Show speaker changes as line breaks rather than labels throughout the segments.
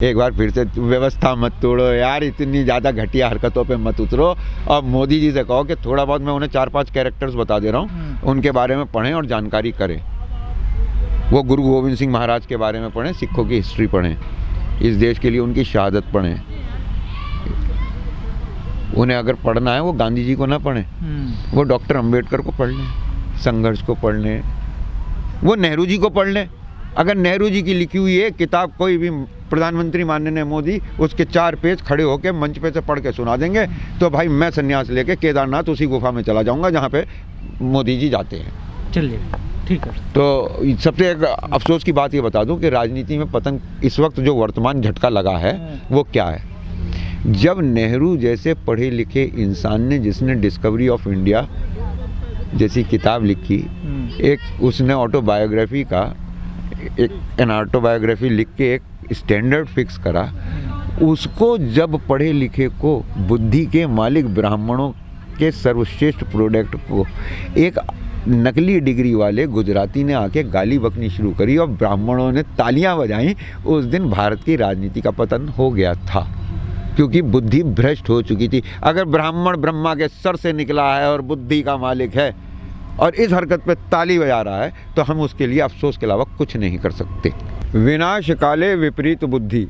एक बार फिर से व्यवस्था मत तोड़ो यार, इतनी ज़्यादा घटिया हरकतों पे मत उतरो। और मोदी जी से कहो कि थोड़ा बहुत, मैं उन्हें 4-5 कैरेक्टर्स बता दे रहा हूँ, उनके बारे में पढ़ें और जानकारी करें। वो गुरु गोविंद सिंह महाराज के बारे में पढ़ें, सिखों की हिस्ट्री पढ़ें, इस देश के लिए उनकी शहादत पढ़ें। उन्हें अगर पढ़ना है वो गांधी जी को ना पढ़ें, वो डॉक्टर अंबेडकर को पढ़ लें, संघर्ष को पढ़ लें, वो नेहरू जी को पढ़ लें। अगर नेहरू जी की लिखी हुई एक किताब कोई भी प्रधानमंत्री माननीय मोदी उसके 4 पेज खड़े होकर मंच पे से पढ़ के सुना देंगे तो भाई मैं संन्यास लेके केदारनाथ उसी गुफा में चला जाऊंगा जहाँ पे मोदी जी जाते हैं।
चलिए ठीक है।
तो सबसे एक अफसोस की बात ये बता दूं कि राजनीति में पतंग इस वक्त जो वर्तमान झटका लगा है वो क्या है। जब नेहरू जैसे पढ़े लिखे इंसान ने, जिसने डिस्कवरी ऑफ इंडिया जैसी किताब लिखी, एक उसने ऑटोबायोग्राफी का एन ऑटोबायोग्राफी लिख के एक स्टैंडर्ड फिक्स करा, उसको जब पढ़े लिखे को, बुद्धि के मालिक ब्राह्मणों के सर्वश्रेष्ठ प्रोडक्ट को एक नकली डिग्री वाले गुजराती ने आके गाली बकनी शुरू करी और ब्राह्मणों ने तालियां बजाई, उस दिन भारत की राजनीति का पतन हो गया था, क्योंकि बुद्धि भ्रष्ट हो चुकी थी। अगर ब्राह्मण ब्रह्मा के सर से निकला है और बुद्धि का मालिक है और इस हरकत पे ताली बजा रहा है तो हम उसके लिए अफसोस के अलावा कुछ नहीं कर सकते। विनाश काले विपरीत बुद्धि।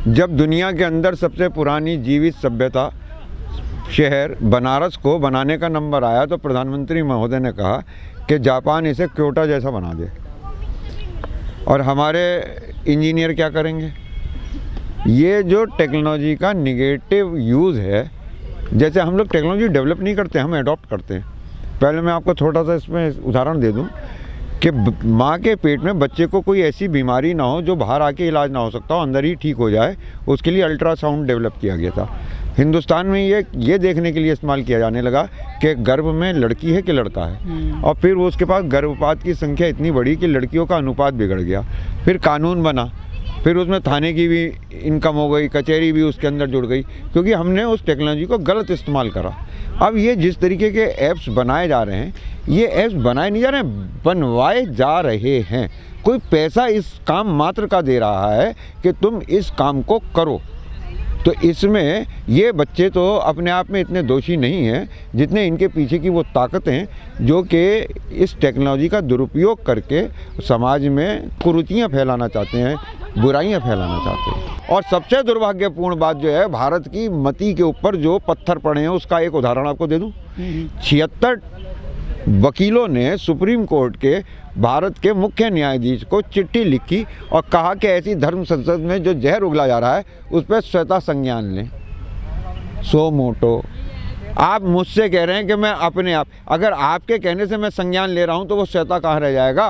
जब दुनिया के अंदर सबसे पुरानी जीवित सभ्यता शहर बनारस को बनाने का नंबर आया तो प्रधानमंत्री महोदय ने कहा कि जापान इसे क्योटो जैसा बना दे। और हमारे इंजीनियर क्या करेंगे? ये जो टेक्नोलॉजी का निगेटिव यूज़ है, जैसे हम लोग टेक्नोलॉजी डेवलप नहीं करते, हम अडॉप्ट करते हैं। पहले मैं आपको थोड़ा सा इसमें उदाहरण दे दूं कि माँ के पेट में बच्चे को कोई ऐसी बीमारी ना हो जो बाहर आके इलाज ना हो सकता हो, अंदर ही ठीक हो जाए, उसके लिए अल्ट्रासाउंड डेवलप किया गया था। हिंदुस्तान में ये देखने के लिए इस्तेमाल किया जाने लगा कि गर्भ में लड़की है कि लड़का है, और फिर उसके पास गर्भपात की संख्या इतनी बढ़ी कि लड़कियों का अनुपात बिगड़ गया। फिर कानून बना, फिर उसमें थाने की भी इनकम हो गई, कचहरी भी उसके अंदर जुड़ गई, क्योंकि हमने उस टेक्नोलॉजी को गलत इस्तेमाल करा। अब ये जिस तरीके के ऐप्स बनाए जा रहे हैं, ये ऐप्स बनाए नहीं जा रहे हैं, बनवाए जा रहे हैं। कोई पैसा इस काम मात्र का दे रहा है कि तुम इस काम को करो। तो इसमें ये बच्चे तो अपने आप में इतने दोषी नहीं हैं जितने इनके पीछे की वो ताकतें जो कि इस टेक्नोलॉजी का दुरुपयोग करके समाज में कुरीतियाँ फैलाना चाहते हैं, बुराइयां फैलाना चाहते हैं। और सबसे दुर्भाग्यपूर्ण बात जो है, भारत की मति के ऊपर जो पत्थर पड़े हैं उसका एक उदाहरण आपको दे दूं। 76 वकीलों ने सुप्रीम कोर्ट के भारत के मुख्य न्यायाधीश को चिट्ठी लिखी और कहा कि ऐसी धर्म संसद में जो जहर उगला जा रहा है उस पर स्वतः संज्ञान लें। सो मोटो आप मुझसे कह रहे हैं कि मैं अपने आप, अगर आपके कहने से मैं संज्ञान ले रहा हूं तो वो स्वतः कहाँ रह जाएगा?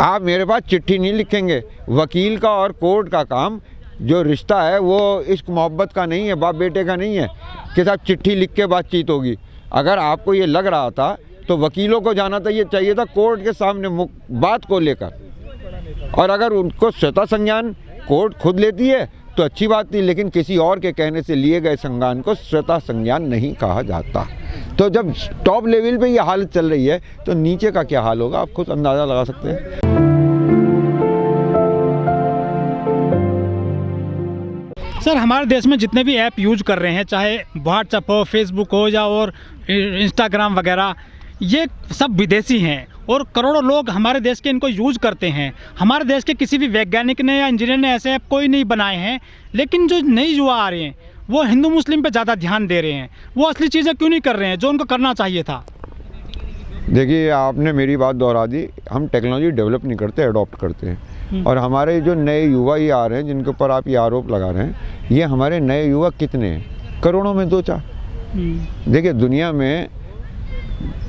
आप मेरे पास चिट्ठी नहीं लिखेंगे। वकील का और कोर्ट का काम, जो रिश्ता है वो इश्क मोहब्बत का नहीं है, बाप बेटे का नहीं है कि साहब चिट्ठी लिख के बातचीत होगी। अगर आपको ये लग रहा था तो वकीलों को जाना चाहिए था कोर्ट के सामने बात को लेकर, और अगर उनको स्वतः संज्ञान कोर्ट खुद लेती है तो अच्छी बात थी, लेकिन किसी और के कहने से लिए गए संज्ञान को स्वतः संज्ञान नहीं कहा जाता। तो जब टॉप लेवल पे ये हालत चल रही है तो नीचे का क्या हाल होगा आप खुद अंदाज़ा लगा सकते हैं।
सर, हमारे देश में जितने भी ऐप यूज कर रहे हैं, चाहे व्हाट्सएप हो, फेसबुक हो या और इंस्टाग्राम वगैरह, ये सब विदेशी हैं और करोड़ों लोग हमारे देश के इनको यूज करते हैं। हमारे देश के किसी भी वैज्ञानिक ने या इंजीनियर ने ऐसे ऐप कोई नहीं बनाए हैं, लेकिन जो नई युवा आ रहे हैं वो हिंदू मुस्लिम पे ज़्यादा ध्यान दे रहे हैं। वो असली चीज़ें क्यों नहीं कर रहे हैं जो उनको करना चाहिए था?
देखिए, आपने मेरी बात दोहरा दी। हम टेक्नोलॉजी डेवलप नहीं करते, अडॉप्ट करते हैं। और हमारे जो नए युवा ये आ रहे हैं जिनके ऊपर आप ये आरोप लगा रहे हैं, ये हमारे नए युवा कितने हैं? करोड़ों में 2-4। देखिए, दुनिया में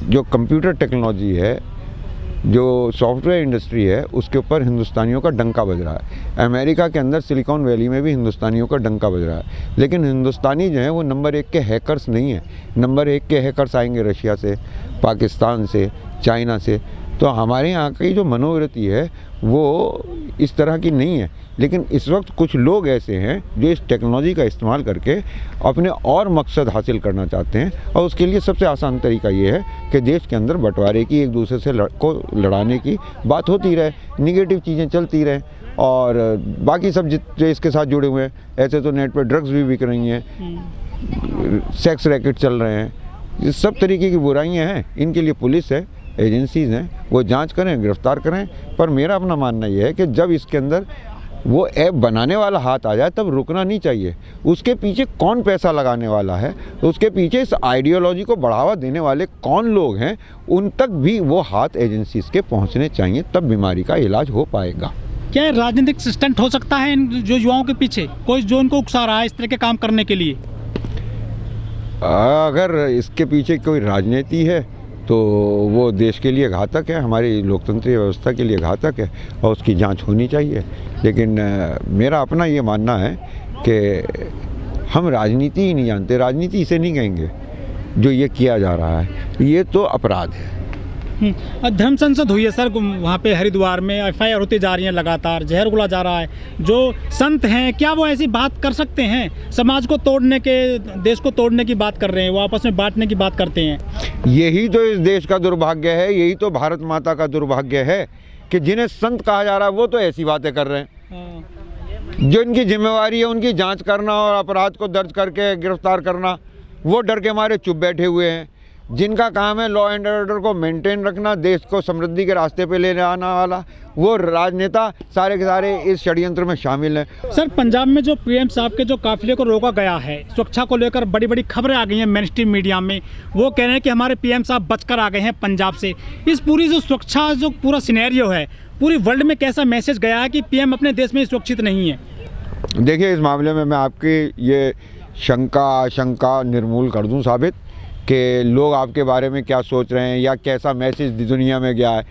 जो कंप्यूटर टेक्नोलॉजी है, जो सॉफ्टवेयर इंडस्ट्री है, उसके ऊपर हिंदुस्तानियों का डंका बज रहा है। अमेरिका के अंदर सिलिकॉन वैली में भी हिंदुस्तानियों का डंका बज रहा है। लेकिन हिंदुस्तानी जो है वो नंबर 1 के हैकर्स नहीं है। नंबर 1 के हैकर्स आएंगे रशिया से, पाकिस्तान से, चाइना से। तो हमारे यहाँ की जो मनोवृत्ति है वो इस तरह की नहीं है। लेकिन इस वक्त कुछ लोग ऐसे हैं जो इस टेक्नोलॉजी का इस्तेमाल करके अपने और मकसद हासिल करना चाहते हैं, और उसके लिए सबसे आसान तरीका ये है कि देश के अंदर बंटवारे की, एक दूसरे से को लड़ाने की बात होती रहे, निगेटिव चीज़ें चलती रहें, और बाकी सब जो इसके साथ जुड़े हुए हैं, ऐसे तो नेट पर ड्रग्स भी बिक रही हैं, सेक्स रैकेट चल रहे हैं, ये सब तरीके की बुराइयां हैं। इनके लिए पुलिस है, एजेंसीज़ हैं, वो जांच करें, गिरफ्तार करें। पर मेरा अपना मानना ये है कि जब इसके अंदर वो ऐप बनाने वाला हाथ आ जाए तब रुकना नहीं चाहिए। उसके पीछे कौन पैसा लगाने वाला है, उसके पीछे इस आइडियोलॉजी को बढ़ावा देने वाले कौन लोग हैं, उन तक भी वो हाथ एजेंसीज़ के पहुंचने चाहिए, तब बीमारी का इलाज हो पाएगा।
क्या राजनीतिक स्टंट हो सकता है इन जो युवाओं के पीछे, कोई जो इनको उकसा रहा है इस तरह के काम करने के लिए?
अगर इसके पीछे कोई राजनीति है तो वो देश के लिए घातक है, हमारी लोकतंत्रीय व्यवस्था के लिए घातक है, और उसकी जांच होनी चाहिए। लेकिन मेरा अपना ये मानना है कि हम राजनीति ही नहीं जानते, राजनीति इसे नहीं कहेंगे जो ये किया जा रहा है, ये तो अपराध है।
धर्म संसद हुई है सर, वहाँ पे हरिद्वार में एफआईआर होती जा रही है, लगातार जहर घुला जा रहा है। जो संत हैं क्या वो ऐसी बात कर सकते हैं? समाज को तोड़ने के, देश को तोड़ने की बात कर रहे हैं, वो आपस में बांटने की बात करते हैं।
यही तो इस देश का दुर्भाग्य है, यही तो भारत माता का दुर्भाग्य है कि जिन्हें संत कहा जा रहा है वो तो ऐसी बातें कर रहे हैं। जो इनकी जिम्मेवारी है उनकी जाँच करना और अपराध को दर्ज करके गिरफ्तार करना, वो डर के मारे चुप बैठे हुए हैं। जिनका काम है लॉ एंड ऑर्डर को मेंटेन रखना, देश को समृद्धि के रास्ते पे ले आना वाला, वो राजनेता सारे के सारे इस षड्यंत्र में शामिल हैं।
सर, पंजाब में जो पीएम साहब के जो काफिले को रोका गया है, सुरक्षा को लेकर बड़ी बड़ी खबरें आ गई हैं मेन स्ट्रीम मीडिया में। वो कह रहे हैं कि हमारे पीएम साहब बचकर आ गए हैं पंजाब से। इस पूरी जो सुरक्षा, जो पूरा सिनेरियो है, पूरी वर्ल्ड में कैसा मैसेज गया है कि पीएम अपने देश में सुरक्षित नहीं है?
देखिए, इस मामले में मैं आपकी ये आशंका निर्मूल कर दूँ साबित कि लोग आपके बारे में क्या सोच रहे हैं या कैसा मैसेज दुनिया में गया है।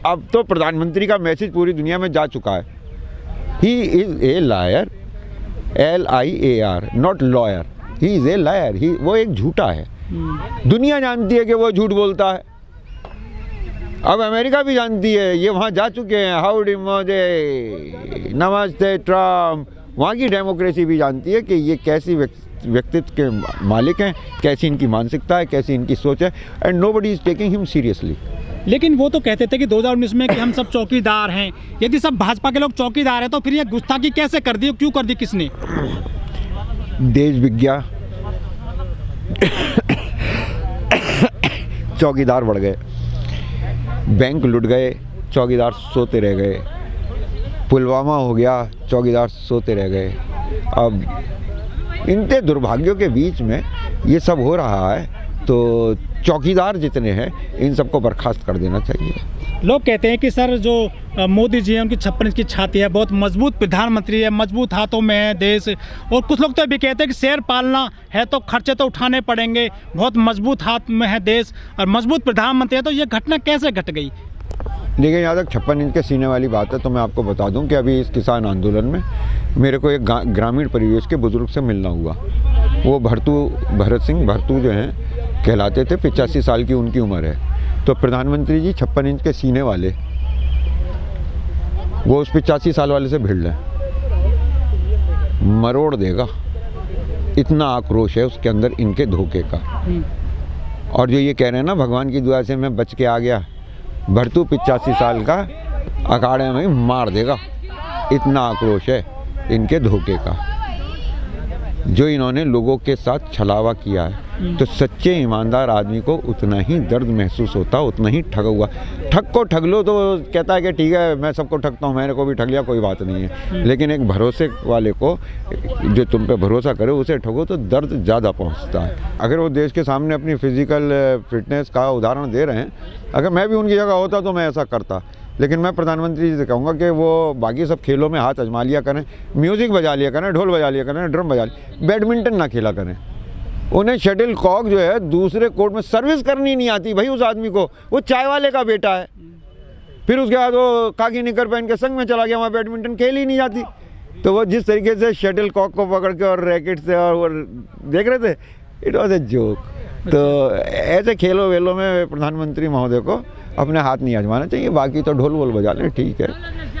अब तो प्रधानमंत्री का मैसेज पूरी दुनिया में जा चुका है। He is a lawyer, LIAR, not lawyer. He is a lawyer, वो एक झूठा है। दुनिया जानती है कि वो झूठ बोलता है। अब अमेरिका भी जानती है, ये वहाँ जा चुके हैं। हाउडी मोदी, नमस्ते ट्रम्प। वहाँ की डेमोक्रेसी भी जानती है कि ये कैसी व्यक्तित्व के मालिक हैं, कैसी इनकी मानसिकता है, कैसी इनकी सोच है, and nobody is taking him seriously.
लेकिन वो तो कहते थे कि 2019 में कि हम सब चौकीदार हैं। यदि सब भाजपा के लोग चौकीदार हैं तो फिर ये गुस्ताखी कैसे कर दी, क्यों कर दी, किसने?
देश विज्ञा चौकीदार बढ़ गए, बैंक लुट गए, चौकीदार सोते रह गए, पुलवामा हो गया, चौकीदार सोते रह गए। अब इनके दुर्भाग्यों के बीच में ये सब हो रहा है, तो चौकीदार जितने हैं इन सबको बर्खास्त कर देना चाहिए।
लोग कहते हैं कि सर जो मोदी जी हैं उनकी 56 इंच की छाती है, बहुत मजबूत प्रधानमंत्री है, मजबूत हाथों में है देश। और कुछ लोग तो ये भी कहते हैं कि शेर पालना है तो खर्चे तो उठाने पड़ेंगे, बहुत मजबूत हाथ में है देश और मजबूत प्रधानमंत्री है। तो ये घटना कैसे घट गई?
देखिए, यहाँ तक 56 इंच के सीने वाली बात है तो मैं आपको बता दूं कि अभी इस किसान आंदोलन में मेरे को एक ग्रामीण परिवेश के बुजुर्ग से मिलना हुआ। वो भरत सिंह भरतू जो हैं कहलाते थे, 85 साल की उनकी उम्र है। तो प्रधानमंत्री जी 56 इंच के सीने वाले, वो उस 85 साल वाले से भिड़ लें, मरोड़ देगा। इतना आक्रोश है उसके अंदर इनके धोखे का। और जो ये कह रहे हैं ना भगवान की दुआ से मैं बच के आ गया, भरतू 85 साल का अखाड़े में मार देगा। इतना आक्रोश है इनके धोखे का, जो इन्होंने लोगों के साथ छलावा किया है। तो सच्चे ईमानदार आदमी को उतना ही दर्द महसूस होता, उतना ही ठगा हुआ। ठग को ठग लो तो कहता है कि ठीक है मैं सबको ठगता हूँ, मैंने को भी ठग लिया, कोई बात नहीं है। लेकिन एक भरोसे वाले को, जो तुम पे भरोसा करे, उसे ठगो तो दर्द ज़्यादा पहुँचता है। अगर वो देश के सामने अपनी फिजिकल फिटनेस का उदाहरण दे रहे हैं, अगर मैं भी उनकी जगह होता तो मैं ऐसा करता। लेकिन मैं प्रधानमंत्री जी से कहूँगा कि वो बाकी सब खेलों में हाथ आजमा लिया करें, म्यूज़िक बजा लिया करें, ढोल बजा लिया करें, ड्रम बजा लिया, बैडमिंटन ना खेला करें। उन्हें शटल कॉक जो है दूसरे कोर्ट में सर्विस करनी नहीं आती भाई उस आदमी को। वो चाय वाले का बेटा है, फिर उसके बाद वो काकी निकर पहन के संग में चला गया, वहाँ बैडमिंटन खेल ही नहीं जाती। तो वो जिस तरीके से शटल कॉक को पकड़ के और रैकेट से और देख रहे थे, इट वॉज ए जोक। तो ऐसे खेलों वेलों में प्रधानमंत्री महोदय को अपने हाथ नहीं आजमाना चाहिए, बाकी तो ढोल वोल बजा लें, ठीक है।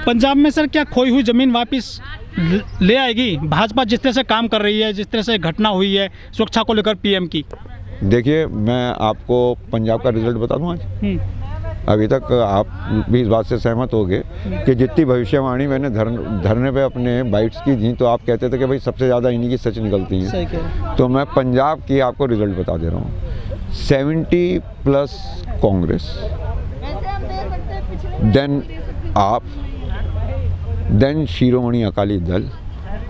पंजाब में सर क्या खोई हुई ज़मीन वापस ले आएगी भाजपा, जिस तरह से काम कर रही है, जिस तरह से घटना हुई है सुरक्षा को लेकर पीएम की?
देखिए, मैं आपको पंजाब का रिजल्ट बता दूं आज। अभी तक आप भी इस बात से सहमत होंगे कि जितनी भविष्यवाणी मैंने धरने पे अपने बाइट्स की थी, तो आप कहते थे कि भाई सबसे ज़्यादा इन्हीं की सच निकलती हैं। तो मैं पंजाब की आपको रिजल्ट बता दे रहा हूँ। 70+ Congress, then AAP, then Shiromani Akali Dal,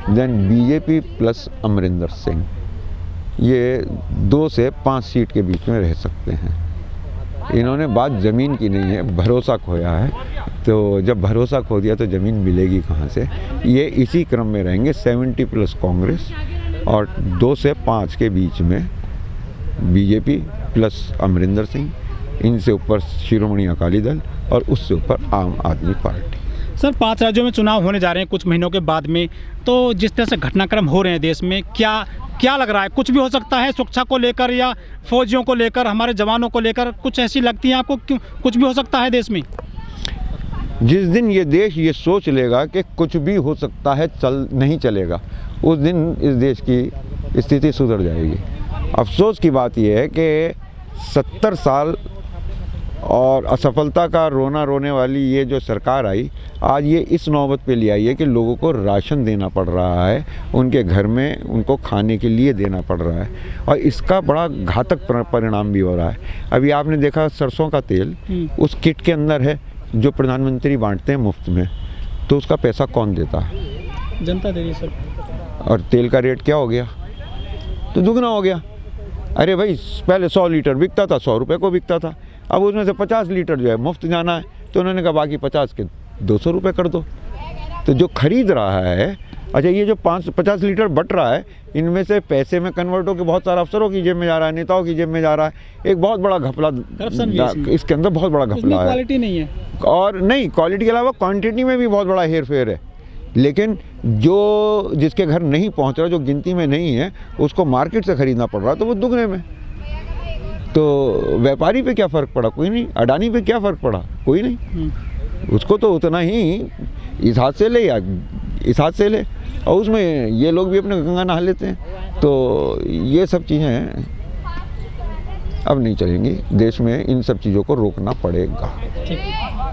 then BJP plus Amarinder Singh. ये 2 से 5 सीट के बीच में रह सकते हैं। इन्होंने बात ज़मीन की नहीं है, भरोसा खोया है। तो जब भरोसा खो दिया तो ज़मीन मिलेगी कहाँ से? ये इसी क्रम में रहेंगे, 70+ कांग्रेस और 2 से 5 के बीच में बीजेपी प्लस अमरिंदर सिंह, इनसे ऊपर शिरोमणि अकाली दल और उससे ऊपर आम आदमी पार्टी।
सर 5 राज्यों में चुनाव होने जा रहे हैं कुछ महीनों के बाद में, तो जिस तरह से घटनाक्रम हो रहे हैं देश में, क्या लग रहा है? कुछ भी हो सकता है सुरक्षा को लेकर या फौजियों को लेकर, हमारे जवानों को लेकर, कुछ ऐसी लगती है आपको? क्यों कुछ भी हो सकता है देश में?
जिस दिन ये देश ये सोच लेगा कि कुछ भी हो सकता है, नहीं चलेगा, उस दिन इस देश की स्थिति सुधर जाएगी। अफसोस की बात यह है कि 70 साल और असफलता का रोना रोने वाली ये जो सरकार आई, आज ये इस नौबत पे ले आई है कि लोगों को राशन देना पड़ रहा है, उनके घर में उनको खाने के लिए देना पड़ रहा है, और इसका बड़ा घातक परिणाम भी हो रहा है। अभी आपने देखा सरसों का तेल उस किट के अंदर है जो प्रधानमंत्री बांटते हैं मुफ्त में, तो उसका पैसा कौन देता है?
जनता दे रही है सर।
और तेल का रेट क्या हो गया? तो दुगना हो गया। अरे भाई, पहले 100 लीटर बिकता था, 100 रुपये को बिकता था, अब उसमें से 50 लीटर जो है मुफ्त जाना है, तो उन्होंने कहा बाकी 50 के 200 रुपये कर दो। तो जो खरीद रहा है, अच्छा ये जो 50 लीटर बट रहा है, इनमें से पैसे में कन्वर्ट होकर बहुत सारे अफसरों की जेब में जा रहा है, नेताओं की जेब में जा रहा है। एक बहुत बड़ा घपला, इसके अंदर बहुत बड़ा घपला है।
क्वालिटी नहीं है, और
नहीं, क्वालिटी के अलावा क्वांटिटी में भी बहुत बड़ा हेर फेर है। लेकिन जो जिसके घर नहीं पहुंच रहा, जो गिनती में नहीं है, उसको मार्केट से खरीदना पड़ रहा, तो वो दुगने में। तो व्यापारी पे क्या फ़र्क पड़ा? कोई नहीं। अडानी पे क्या फ़र्क पड़ा? कोई नहीं। उसको तो उतना ही इस हाथ से ले या इस हाथ से ले, और उसमें ये लोग भी अपने गंगा नहा लेते हैं। तो ये सब चीज़ें अब नहीं चलेंगी देश में, इन सब चीज़ों को रोकना पड़ेगा।
ठीक।